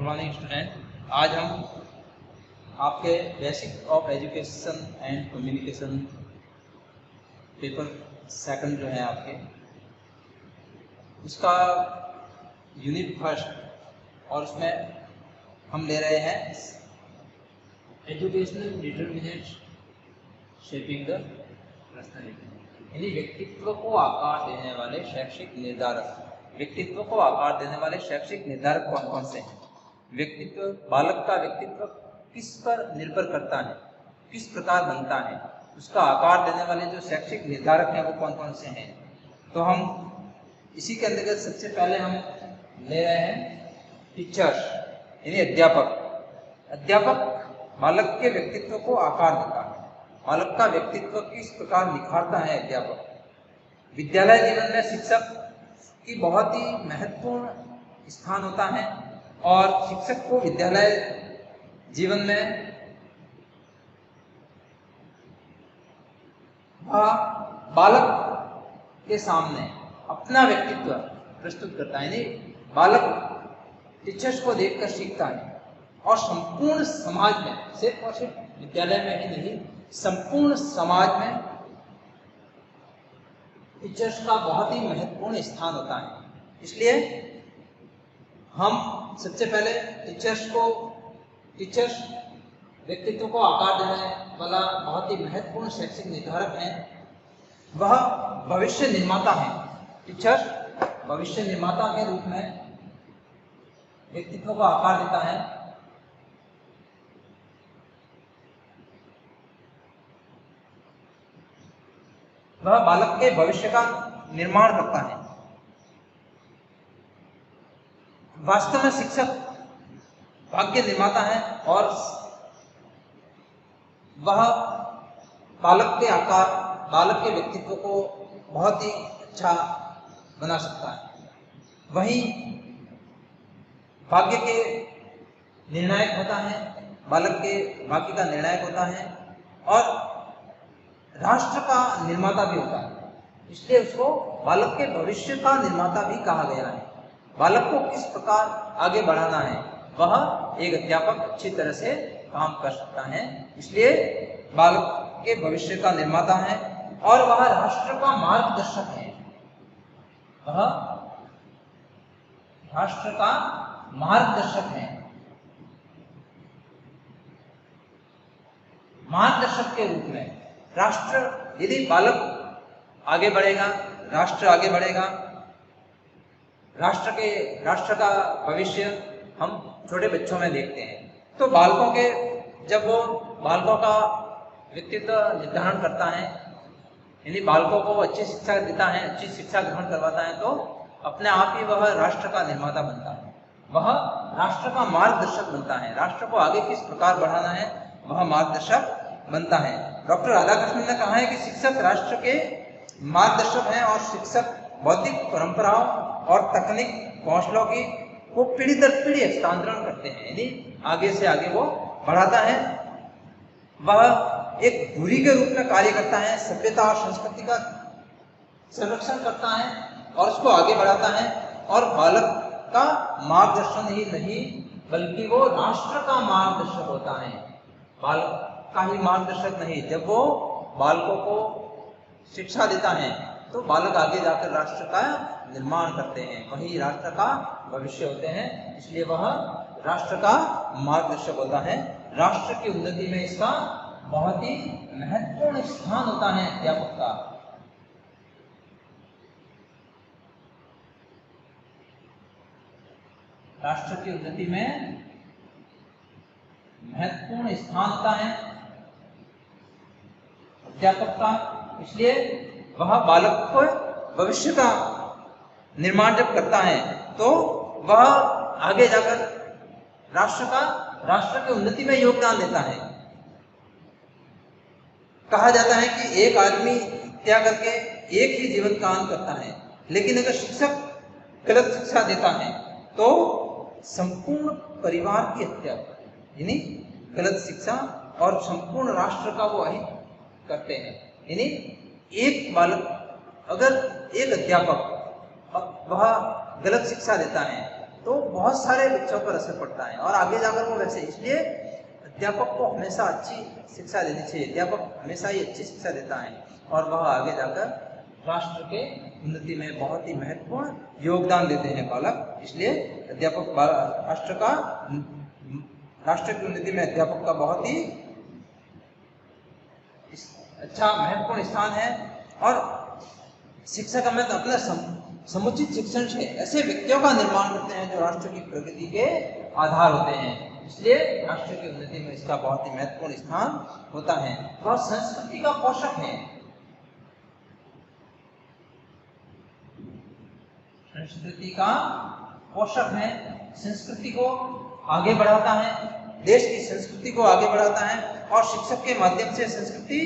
Morning student. आज हम आपके basic of education and communication paper second जो है आपके उसका यूनिट फर्स्ट और उसमें हम ले रहे हैं educational determinants shaping the personality, यानी व्यक्तित्व को आकार देने वाले शैक्षिक निर्धारक। व्यक्तित्व को आकार देने वाले शैक्षिक निर्धारक कौन कौन से हैं? व्यक्तित्व, बालक का व्यक्तित्व किस पर निर्भर करता है, किस प्रकार बनता है, उसका आकार देने वाले जो शैक्षिक निर्धारक हैं वो कौन कौन से हैं। तो हम इसी के अंतर्गत सबसे पहले हम ले रहे हैं टीचर्स, यानी अध्यापक। अध्यापक बालक के व्यक्तित्व को आकार देता है। बालक का व्यक्तित्व किस प्रकार निखारता है अध्यापक। विद्यालय जीवन में शिक्षक की बहुत ही महत्वपूर्ण स्थान होता है और शिक्षक को विद्यालय जीवन में वह बालक के सामने अपना व्यक्तित्व प्रस्तुत करता है। यानी बालक टीचर्स को देखकर सीखता है और संपूर्ण समाज में, सिर्फ और सिर्फ विद्यालय में ही नहीं, संपूर्ण समाज में टीचर्स का बहुत ही महत्वपूर्ण स्थान होता है। इसलिए हम सबसे पहले टीचर्स व्यक्तित्व को आकार देने वाला बहुत ही महत्वपूर्ण शैक्षिक निर्धारक है। वह भविष्य निर्माता है। टीचर्स भविष्य निर्माता के रूप में व्यक्तित्व को आकार देता है। वह बालक के भविष्य का निर्माण करता है। वास्तव में शिक्षक भाग्य निर्माता है और वह बालक के आकार, बालक के व्यक्तित्व को बहुत ही अच्छा बना सकता है। वही भाग्य के निर्णायक होता है, बालक के भाग्य का निर्णायक होता है और राष्ट्र का निर्माता भी होता है। इसलिए उसको बालक के भविष्य का निर्माता भी कहा गया है। बालक को किस प्रकार आगे बढ़ाना है वह एक अध्यापक अच्छी तरह से काम कर सकता है। इसलिए बालक के भविष्य का निर्माता है और वह राष्ट्र का मार्गदर्शक है। वह राष्ट्र का मार्गदर्शक है। मार्गदर्शक के रूप में राष्ट्र, यदि बालक आगे बढ़ेगा, राष्ट्र आगे बढ़ेगा। राष्ट्र का भविष्य हम छोटे बच्चों में देखते हैं। तो जब वो बालकों का व्यक्तित्व निर्धारण करता है, यानी बालकों को अच्छी शिक्षा देता है, अच्छी शिक्षा ग्रहण करवाता है, तो अपने आप ही वह राष्ट्र का निर्माता बनता है। वह राष्ट्र का मार्गदर्शक बनता है। राष्ट्र को आगे किस प्रकार बढ़ाना है वह मार्गदर्शक बनता है। डॉक्टर राधाकृष्णन ने कहा है कि शिक्षक राष्ट्र के मार्गदर्शक हैं और शिक्षक बौद्धिक परंपराओं और तकनीक कौशलों की को पीढ़ी दर पीढ़ी हस्तांतरण करते हैं, यानी आगे से आगे वो बढ़ाता है। वह एक धुरी के रूप में कार्य करता है, सभ्यता और संस्कृति का संरक्षण करता है और उसको आगे बढ़ाता है। और बालक का मार्गदर्शन ही नहीं बल्कि वो राष्ट्र का मार्गदर्शक होता है। बालक का ही मार्गदर्शक नहीं, जब वो बालकों को शिक्षा देता है तो बालक आगे जाकर राष्ट्र का निर्माण करते हैं, वही राष्ट्र का भविष्य होते हैं। इसलिए वह राष्ट्र का मार्गदर्शक होता है। राष्ट्र की उन्नति में इसका बहुत ही महत्वपूर्ण स्थान होता है अध्यापक का। राष्ट्र की उन्नति में महत्वपूर्ण स्थान होता है अध्यापक का। इसलिए वह बालक को भविष्य का निर्माण जब करता है तो वह आगे जाकर राष्ट्र की उन्नति में योगदान देता है। कहा जाता है कि एक आदमी हत्या करके एक ही जीवन का अंत करता है, लेकिन अगर शिक्षक गलत शिक्षा देता है तो संपूर्ण परिवार की हत्या, यानी गलत शिक्षा और संपूर्ण राष्ट्र का वो अहित करते हैं। यानी एक बालक, अगर एक अध्यापक वह गलत शिक्षा देता है तो बहुत सारे बच्चों पर असर पड़ता है और आगे जाकर वो वैसे, इसलिए अध्यापक को हमेशा अच्छी शिक्षा देनी चाहिए। अध्यापक हमेशा ही अच्छी शिक्षा देता है और वह आगे जाकर राष्ट्र के उन्नति में बहुत ही महत्वपूर्ण योगदान देते हैं बालक। इसलिए अध्यापक राष्ट्र की उन्नति में अध्यापक का बहुत ही अच्छा महत्वपूर्ण स्थान है। और शिक्षक हमें अपने समुचित शिक्षण से ऐसे व्यक्तियों का निर्माण करते हैं जो राष्ट्र की प्रगति के आधार होते हैं। इसलिए राष्ट्र की उन्नति में इसका बहुत ही महत्वपूर्ण स्थान होता है। वह संस्कृति का पोषक है, संस्कृति का पोषक है, संस्कृति को आगे बढ़ाता है, देश की संस्कृति को आगे बढ़ाता है और शिक्षक के माध्यम से संस्कृति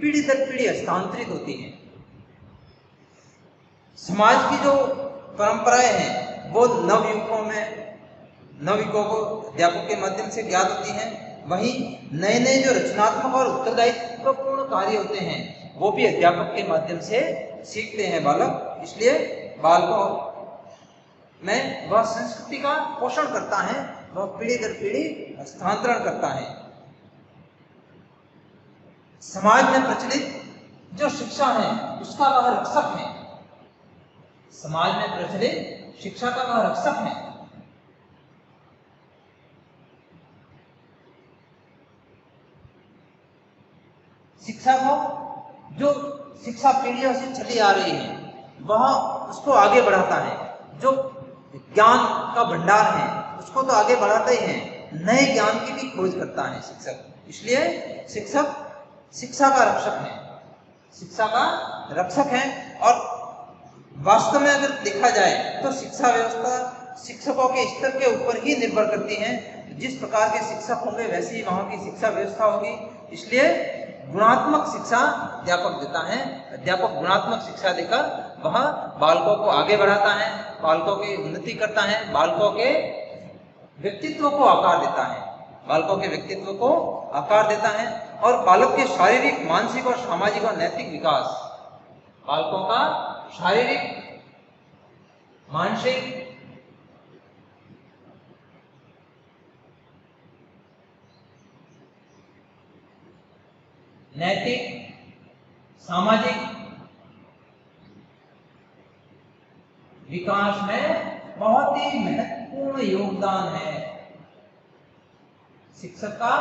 पीढ़ी दर पीढ़ी हस्तांतरित होती है। समाज की जो परंपराएं हैं वो नवयुवकों को अध्यापक के माध्यम से ज्ञात होती हैं। वहीं नए नए जो रचनात्मक और उत्तरदायित्वपूर्ण कार्य होते हैं वो भी अध्यापक के माध्यम से सीखते हैं बालक। इसलिए बालकों में वह संस्कृति का पोषण करता है, वह पीढ़ी दर पीढ़ी हस्तांतरण करता है। समाज में प्रचलित जो शिक्षा है उसका वह रक्षक है, समाज में प्रचलित शिक्षा का वह रक्षक है। शिक्षा को जो शिक्षा पीढ़ियों से चली आ रही है वह उसको आगे बढ़ाता है। जो ज्ञान का भंडार है उसको तो आगे बढ़ाता ही है, नए ज्ञान की भी खोज करता है शिक्षक। इसलिए शिक्षक शिक्षा का रक्षक है, शिक्षा का रक्षक है। और वास्तव में अगर देखा जाए तो शिक्षा व्यवस्था शिक्षकों के स्तर के ऊपर ही निर्भर करती है। जिस प्रकार के शिक्षक होंगे वैसी ही वहां की शिक्षा व्यवस्था होगी। इसलिए गुणात्मक शिक्षा अध्यापक देता है। अध्यापक गुणात्मक शिक्षा देकर वह बालकों को आगे बढ़ाता है, बालकों की उन्नति करता है, बालकों के व्यक्तित्व को आकार देता है, बालकों के व्यक्तित्व को आकार देता है। और बालक के शारीरिक, मानसिक और सामाजिक और नैतिक विकास, बालकों का शारीरिक, मानसिक, नैतिक, सामाजिक विकास में बहुत ही महत्वपूर्ण योगदान है। शिक्षक का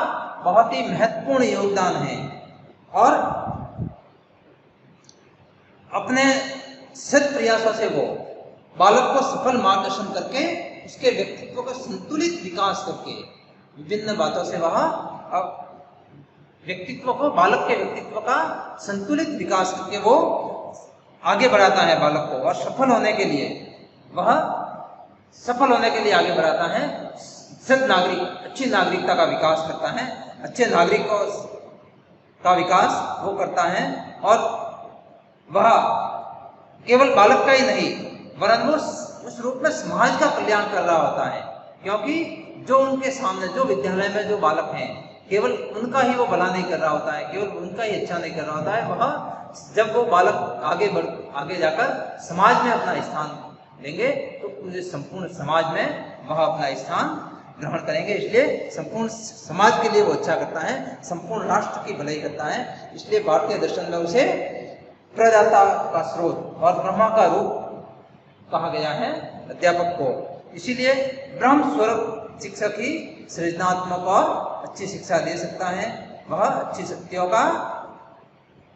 बहुत ही महत्वपूर्ण योगदान है और अपने सत प्रयासों से वो बालक को सफल मार्गदर्शन करके उसके व्यक्तित्व का संतुलित विकास करके विभिन्न बातों से वह व्यक्तित्व को, बालक के व्यक्तित्व का संतुलित विकास करके वो आगे बढ़ाता है बालक को। और सफल होने के लिए आगे बढ़ाता है। सद नागरिक, अच्छी नागरिकता का विकास करता है, अच्छे नागरिकों का विकास वो करता है। और वह केवल बालक का ही नहीं वरन वो उस रूप में समाज का कल्याण कर रहा होता है। क्योंकि जो उनके सामने, जो विद्यालय में जो बालक हैं, केवल उनका ही वो भला नहीं कर रहा होता है, केवल उनका ही अच्छा नहीं कर रहा होता है। वह जब वो बालक आगे जाकर समाज में अपना स्थान लेंगे तो पूरे संपूर्ण समाज में वह अपना स्थान ग्रहण करेंगे। इसलिए संपूर्ण समाज के लिए वो अच्छा करता है, संपूर्ण राष्ट्र की भलाई करता है। इसलिए भारतीय दर्शन में उसे प्रदाता का स्रोत और ब्रह्मा का रूप कहा गया है अध्यापक को। इसीलिए ब्रह्म स्वरूप शिक्षक ही सृजनात्मक और अच्छी शिक्षा दे सकता है, वह अच्छी शक्तियों का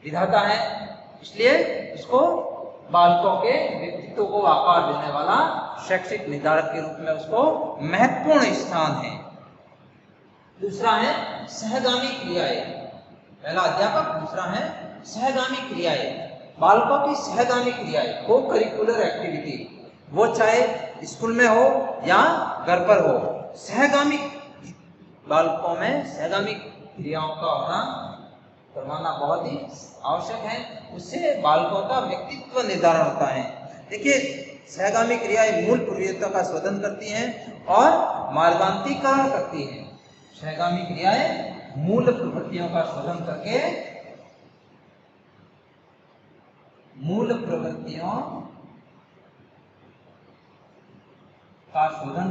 विधाता है। इसलिए इसको बालकों के व्यक्तित्व को आकार देने वाला शैक्षिक निर्धारक के रूप में उसको महत्वपूर्ण स्थान है। दूसरा है सहगामी क्रियाएं। पहला अध्यापक, दूसरा है सहगामी क्रियाएं। बालकों की सहगामी क्रियाएं, को करिकुलर एक्टिविटी, वो चाहे स्कूल में हो या घर पर हो, सहगामी बालकों में सहगामी क्रियाओं का होना करवाना बहुत ही आवश्यक है। उससे बालकों का व्यक्तित्व निर्धारण होता है। देखिए, सहगामी क्रियाएं मूल प्रवृत्तियों का शोधन करती हैं और मार्गांतरीकरण करती हैं। सहगामी क्रियाएं मूल प्रवृत्तियों का शोधन करके मूल प्रवृत्तियों का शोधन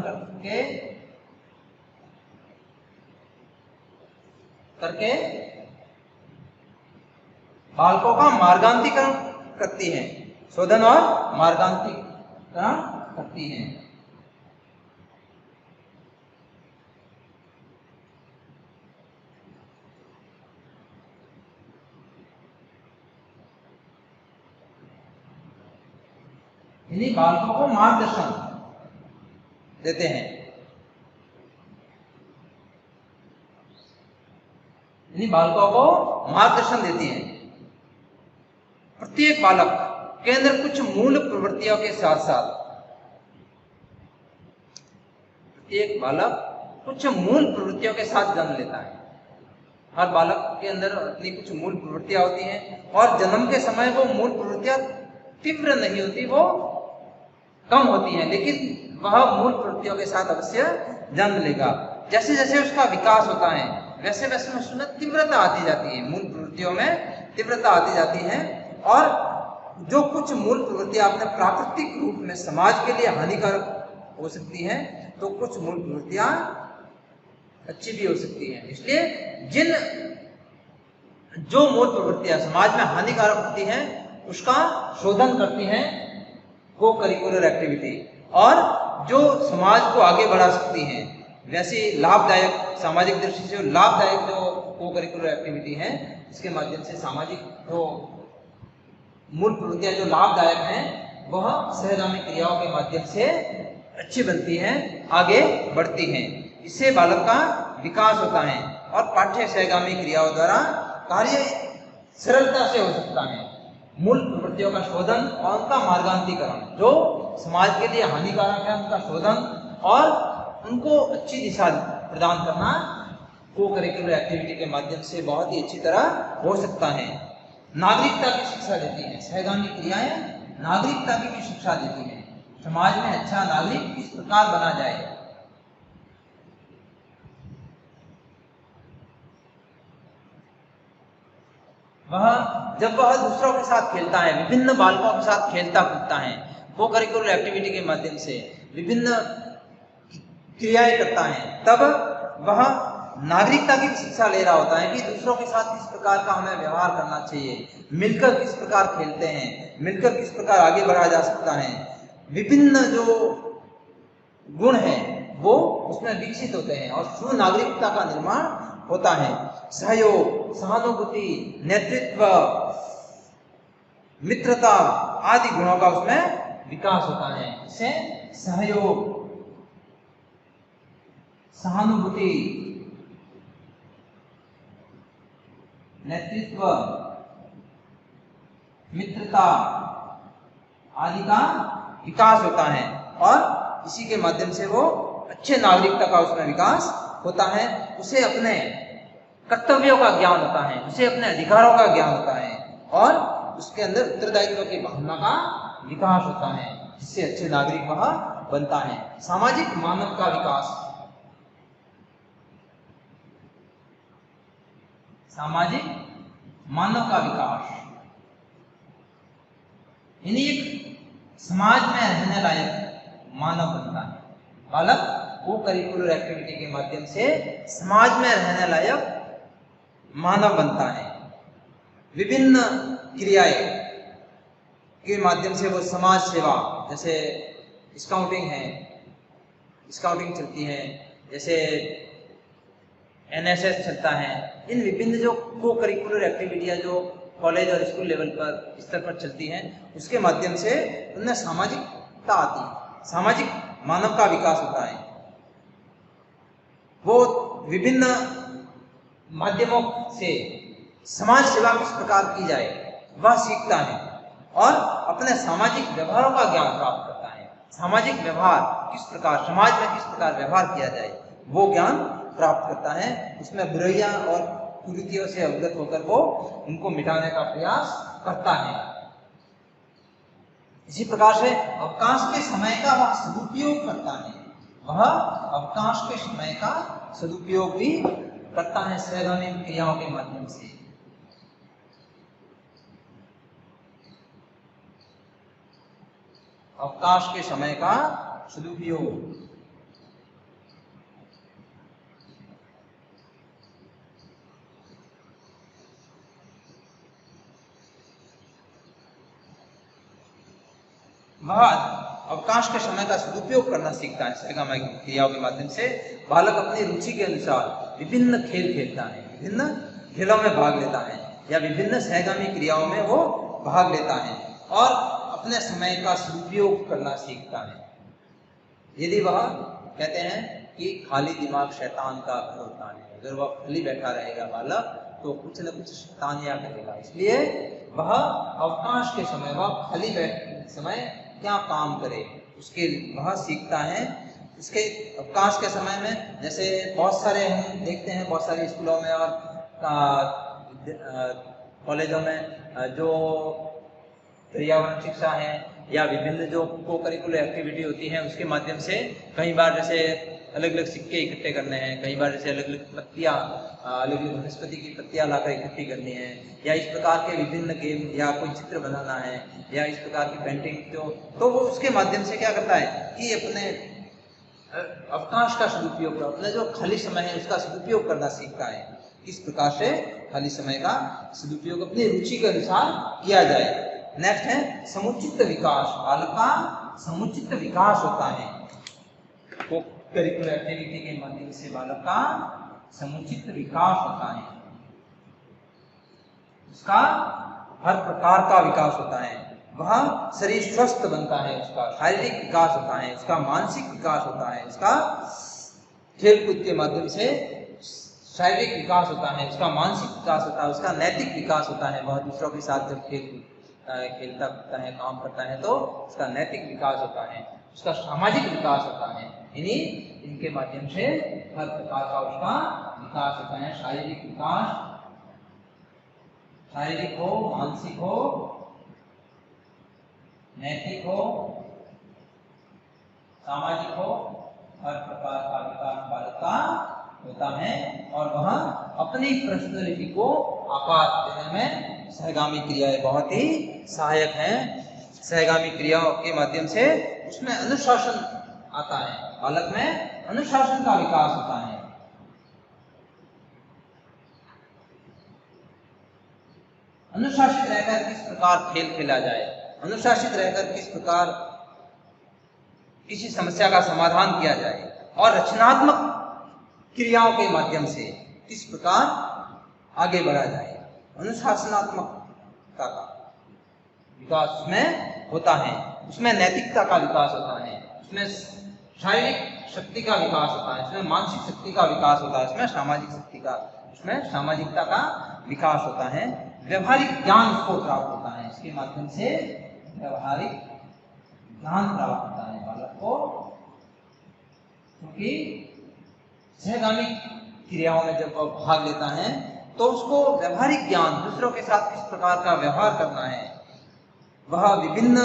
करके बालकों का मार्गांतरीकरण करती हैं, शोधन और मार्गांतरीकरण करती हैं। इन्हीं बालकों को मार्गदर्शन देते हैं, इन्हीं बालकों को मार्गदर्शन देती हैं। प्रत्येक बालक के अंदर कुछ मूल प्रवृत्तियों के साथ साथ, प्रत्येक बालक कुछ मूल प्रवृत्तियों के साथ जन्म लेता है। हर बालक के अंदर अपनी कुछ मूल प्रवृत्तियां होती हैं और जन्म के समय वो मूल प्रवृत्तियां तीव्र नहीं होती, वो कम होती हैं, लेकिन वह मूल प्रवृत्तियों के साथ अवश्य जन्म लेगा। जैसे जैसे उसका विकास होता है वैसे वैसे उसमें तीव्रता आती जाती है, मूल प्रवृत्तियों में तीव्रता आती जाती है। और जो कुछ मूल प्रवृत्तियां अपने प्राकृतिक रूप में समाज के लिए हानिकारक हो सकती हैं, तो कुछ मूल प्रवृत्तियां अच्छी भी हो सकती हैं। इसलिए जो मूल प्रवृत्तियां समाज में हानिकारक होती हैं उसका शोधन करती हैं को करिकुलर एक्टिविटी, और जो समाज को आगे बढ़ा सकती हैं वैसी लाभदायक, सामाजिक दृष्टि से लाभदायक जो को करिकुलर एक्टिविटी है, इसके माध्यम से सामाजिक जो मूल प्रवृत्तियां जो लाभदायक हैं वह सहगामी क्रियाओं के माध्यम से अच्छी बनती हैं, आगे बढ़ती हैं। इससे बालक का विकास होता है और पाठ्य सहगामी क्रियाओं द्वारा कार्य सरलता से हो सकता है। मूल प्रवृत्तियों का शोधन और उनका मार्गांतरीकरण, जो समाज के लिए हानिकारक है उनका शोधन और उनको अच्छी दिशा प्रदान करना को करिकुलर एक्टिविटी के माध्यम से बहुत ही अच्छी तरह हो सकता है। नागरिकता की शिक्षा देती है, सहगामी क्रियाएं नागरिकता की भी शिक्षा देती है। समाज में अच्छा नागरिक किस प्रकार बना जाए, जब वह दूसरों के साथ खेलता है, विभिन्न बालकों के साथ खेलता कूदता है, को करिकुलर एक्टिविटी के माध्यम से विभिन्न क्रियाएं करता है, तब वह नागरिकता की शिक्षा ले रहा होता है कि दूसरों के साथ किस प्रकार का हमें व्यवहार करना चाहिए, मिलकर किस प्रकार खेलते हैं, मिलकर किस प्रकार आगे बढ़ा जा सकता है। विभिन्न जो गुण हैं वो उसमें विकसित होते हैं और सुनागरिकता का निर्माण होता है। सहयोग, सहानुभूति, नेतृत्व, मित्रता आदि गुणों का उसमें विकास होता है। इससे सहयोग, सहानुभूति, नेतृत्व, मित्रता आदि का विकास होता है और इसी के माध्यम से वो अच्छे नागरिकता का उसमें विकास होता है। उसे अपने कर्तव्यों का ज्ञान होता है, उसे अपने अधिकारों का ज्ञान होता है और उसके अंदर उत्तरदायित्व की भावना का विकास होता है, जिससे अच्छे नागरिक वह बनता है। सामाजिक मानव का विकास, सामाजिक मानव का विकास, यानी एक समाज में रहने लायक मानव बनता है। बालक को करिकुलर एक्टिविटी के माध्यम से समाज में रहने लायक मानव बनता है। विभिन्न क्रियाएं के माध्यम से वो समाज सेवा, जैसे स्काउटिंग है, स्काउटिंग चलती है, जैसे एनएसएस चलता है, इन विभिन्न जो को करिकुलर एक्टिविटियां जो कॉलेज और स्कूल लेवल पर स्तर पर चलती हैं, उसके माध्यम से उनमें सामाजिकता आती है, सामाजिक मानव का विकास होता है। वो विभिन्न माध्यमों से समाज सेवा किस प्रकार की जाए वह सीखता है और अपने सामाजिक व्यवहारों का ज्ञान प्राप्त करता है। सामाजिक व्यवहार किस प्रकार, समाज में किस प्रकार व्यवहार किया जाए, वो ज्ञान प्राप्त करता है। उसमें बुराइयां और कुरीतियों से अवगत होकर वो उनको मिटाने का प्रयास करता है। इसी प्रकार से अवकाश के समय का वह सदुपयोग करता है, वह अवकाश के समय का सदुपयोग भी करता है सहगामी क्रियाओं के माध्यम से। अवकाश के समय का सदुपयोग। वह अवकाश के समय का सदुपयोग करना सीखता है। सहगामी क्रियाओं के माध्यम से बालक अपनी रुचि के अनुसार विभिन्न खेल खेलता है, विभिन्न खेलों में भाग लेता है या विभिन्न सहगामी क्रियाओं में वो भाग लेता है और अपने समय का सदुपयोग करना सीखता है। यदि वह कहते हैं कि खाली दिमाग शैतान का घर होता है, अगर वह खाली बैठा रहेगा बालक तो कुछ न कुछ शैतानियां करेगा। इसलिए वह अवकाश के समय, वह खाली बैठे समय क्या काम करे उसके वह सीखता है। इसके अवकाश के समय में जैसे बहुत सारे हम देखते हैं, बहुत सारे स्कूलों में और कॉलेजों में जो पर्यावरण शिक्षा है या विभिन्न जो को करिकुलर एक्टिविटी होती है उसके माध्यम से कई बार जैसे अलग अलग सिक्के इकट्ठे करने हैं, कई बार जैसे अलग अलग पत्तियां, अलग अलग वनस्पति की पत्तियां लाकर इकट्ठी करनी है, या इस प्रकार के विभिन्न गेम या कोई चित्र बनाना है या इस प्रकार की पेंटिंग तो वो उसके माध्यम से क्या करता है कि अपने अवकाश का सदुपयोग, अपना जो खाली समय है उसका सदुपयोग करना सीखता है। किस प्रकार से खाली समय का सदुपयोग अपनी रुचि के अनुसार किया जाए। नेक्स्ट है समुचित विकास। बालक का समुचित विकास होता है। को करिकुलर एक्टिविटी के माध्यम से बालक का समुचित विकास होता है, उसका हर प्रकार का विकास होता है। वह शरीर स्वस्थ बनता है, उसका शारीरिक विकास होता है, उसका मानसिक विकास होता है, उसका खेलकूद के माध्यम से शारीरिक विकास होता है, उसका मानसिक विकास होता है, उसका नैतिक विकास होता है। वह दूसरों के साथ जब खेलता कूदता है, काम करता है तो उसका नैतिक विकास होता है, उसका सामाजिक विकास होता है। इनके माध्यम से हर प्रकार का उसका विकास होता है। शारीरिक विकास, शारीरिक हो, मानसिक हो, नैतिक हो, सामाजिक हो, हर प्रकार का विकास बालक का होता है और वह अपनी पर्सनैलिटी को आकार देने में सहगामी क्रियाएं बहुत ही सहायक हैं। सहगामी क्रियाओं के माध्यम से उसमें अनुशासन आता है, बालक में अनुशासन का विकास होता है। अनुशासित रहकर किस प्रकार खेल खेला जाए, अनुशासित रहकर किस प्रकार किसी समस्या का समाधान किया जाए और रचनात्मक क्रियाओं के माध्यम से किस प्रकार आगे बढ़ा जाए। अनुशासनात्मकता का विकास उसमें होता है, उसमें नैतिकता का विकास होता है, उसमें शारीरिक शक्ति का विकास होता है, उसमें मानसिक शक्ति का विकास होता है, उसमें सामाजिक शक्ति का, उसमें सामाजिकता का विकास होता है। व्यवहारिक ज्ञान उसको प्राप्त होता है, इसके माध्यम से व्यवहारिक ज्ञान प्राप्त होता है बालक को, क्योंकि सहगामी क्रियाओं में जब वह भाग लेता है तो उसको व्यवहारिक ज्ञान, दूसरों के साथ किस प्रकार का व्यवहार करना है, वह विभिन्न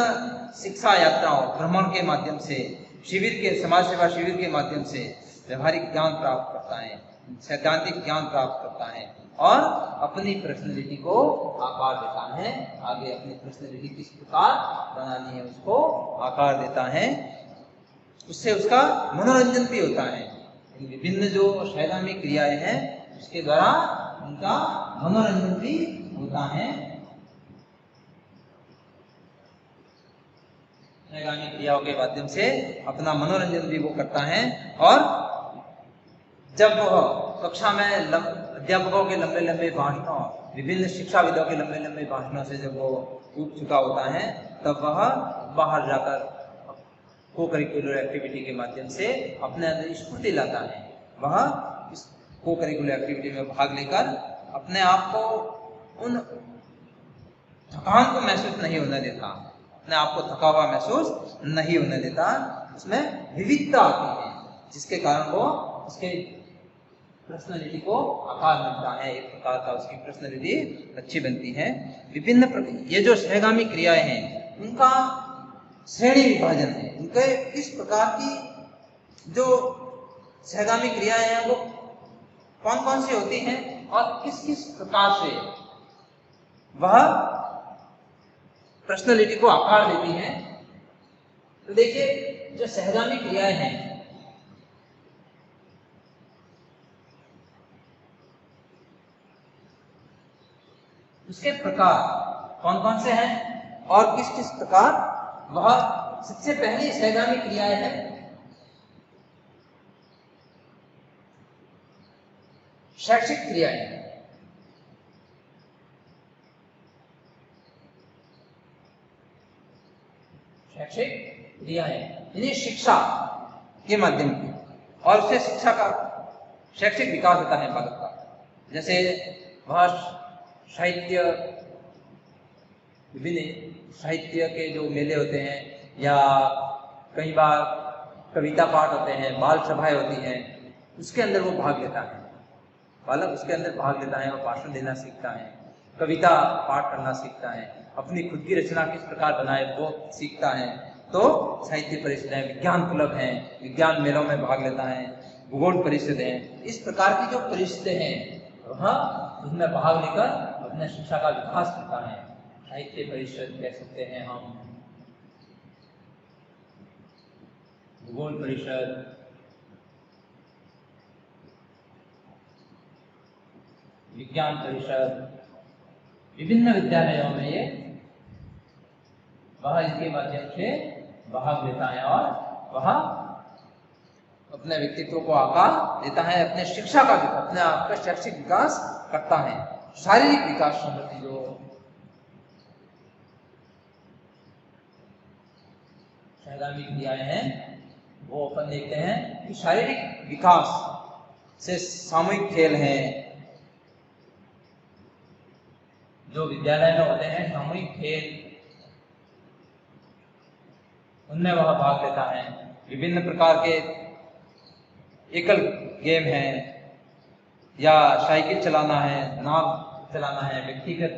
शिक्षा यात्राओं, भ्रमण के माध्यम से, शिविर के, समाज सेवा शिविर के माध्यम से व्यवहारिक ज्ञान प्राप्त करता है, सैद्धांतिक ज्ञान प्राप्त करता है और अपनी पर्सनैलिटी को आकार देता है। आगे अपनी पर्सनैलिटी किस प्रकार बनानी है उसको आकार देता है। उससे उसका मनोरंजन भी होता है। विभिन्न जो सहगामी क्रियाएं हैं उसके द्वारा उनका मनोरंजन भी होता है। सहगामी क्रियाओं के माध्यम से अपना मनोरंजन भी वो करता है और जब वह कक्षा में अध्यापकों के लंबे लंबे भाषणों, विभिन्न शिक्षाविदों के लंबे लंबे भाषणों से जब वो ऊब चुका होता है तब वह बाहर जाकर को करिकुलर एक्टिविटी के माध्यम से अपने अंदर स्फूर्ति लाता है। वह इस को करिकुलर एक्टिविटी में भाग लेकर अपने आप को उन थकान को महसूस नहीं होने देता, अपने आप को थका हुआ महसूस नहीं होने देता। उसमें विविधता आती है जिसके कारण वो उसके पर्सनैलिटी को आकार मिलता है, एक प्रकार का उसकी पर्सनैलिटी अच्छी बनती है। विभिन्न ये जो सहगामी क्रियाएं हैं उनका श्रेणी विभाजन है, उनके किस प्रकार की जो सहगामी क्रियाएं हैं वो कौन कौन सी होती हैं और किस किस प्रकार से वह पर्सनैलिटी को आकार देती हैं, तो देखिए जो सहगामी क्रियाएं हैं उसके प्रकार कौन कौन से हैं और किस किस प्रकार वह सबसे पहली सहगामी क्रियाएं हैं शैक्षिक क्रियाएं। शैक्षिक क्रियाएं यानी शिक्षा के माध्यम से, और उससे शिक्षा का शैक्षिक विकास होता है बालक का। जैसे वह साहित्य, विभिन्न साहित्य के जो मेले होते हैं या कई बार कविता पाठ होते हैं, बाल सभाएं होती हैं, उसके अंदर वो भाग लेता है। बालक उसके अंदर भाग लेता है और भाषण देना सीखता है, कविता पाठ करना सीखता है, अपनी खुद की रचना किस प्रकार बनाए वो सीखता है। तो साहित्य परिषद है, विज्ञान क्लब है, विज्ञान मेलों में भाग लेता है, भूगोल परिषद है, इस प्रकार की जो परिषदें हैं वह उसमें भाग लेकर अपने शिक्षा का विकास करता है। साहित्य परिषद कह सकते हैं हम, भूगोल परिषद, विज्ञान परिषद, विभिन्न विद्यालयों में ये वह इसके माध्यम से भाग लेता है और वह अपने व्यक्तित्व को आकार देता है, अपने शिक्षा का अपने आप का शैक्षिक विकास करता है। शारीरिक विकास संबंधी जो सहगामी क्रियाएं हैं वो अपन देखते हैं कि शारीरिक विकास से सामूहिक खेल हैं जो विद्यालय में होते हैं, सामूहिक खेल, उनमें वह भाग लेता है। विभिन्न प्रकार के एकल गेम हैं या साइकिल चलाना है, नाव चलाना है, व्यक्तिगत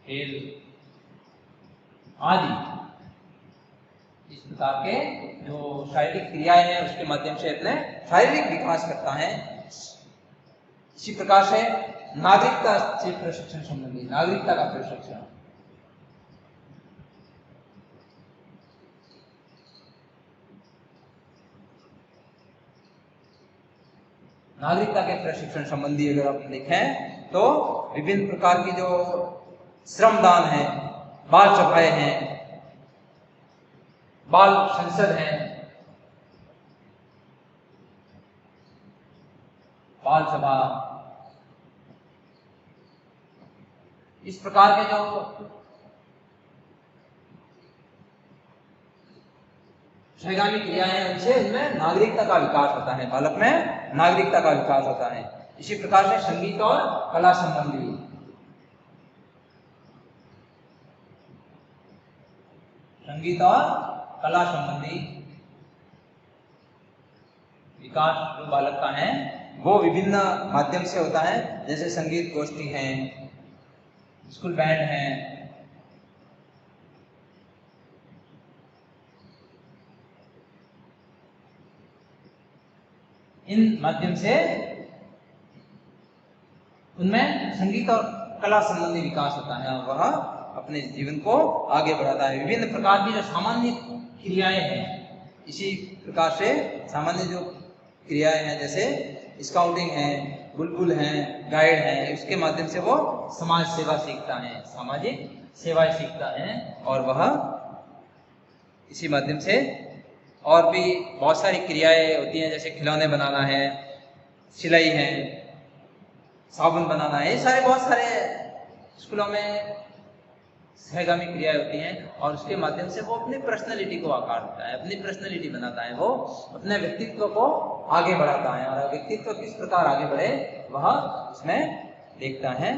खेल आदि, इस प्रकार के जो शारीरिक क्रियाएं हैं उसके माध्यम से अपने शारीरिक विकास करता है। इसी प्रकार से नागरिकता से प्रशिक्षण संबंधी, नागरिकता का प्रशिक्षण, नागरिकता के प्रशिक्षण संबंधी अगर आप देखें तो विभिन्न प्रकार की जो श्रमदान है, बाल सभाएं हैं, बाल संसद है, बाल सभा, इस प्रकार के जो सहगामी क्रियाएं हैं उनसे इनमें नागरिकता का विकास होता है, बालक में नागरिकता का विकास होता है। इसी प्रकार से संगीत और कला संबंधी, संगीत और कला संबंधी विकास जो बालक का है वो विभिन्न माध्यम से होता है। जैसे संगीत गोष्ठी है, स्कूल बैंड है, इन माध्यम से उनमें संगीत और कला संबंधी विकास होता है और वह अपने जीवन को आगे बढ़ाता है। विभिन्न प्रकार की जो सामान्य क्रियाएं हैं, इसी प्रकार से सामान्य जो क्रियाएं हैं जैसे स्काउटिंग है, बुलबुल है, गाइड है, उसके माध्यम से वो समाज सेवा सीखता है, सामाजिक सेवाएं सीखता है और वह इसी माध्यम से और भी बहुत सारी क्रियाएं होती हैं जैसे खिलौने बनाना है, सिलाई है, साबुन बनाना है, ये सारे बहुत सारे स्कूलों में सहगामी क्रियाएं होती हैं और उसके माध्यम से वो अपनी पर्सनैलिटी को आकार देता है, अपनी पर्सनैलिटी बनाता है, वो अपने व्यक्तित्व को आगे बढ़ाता है और व्यक्तित्व किस प्रकार आगे बढ़े वह उसमें देखता है।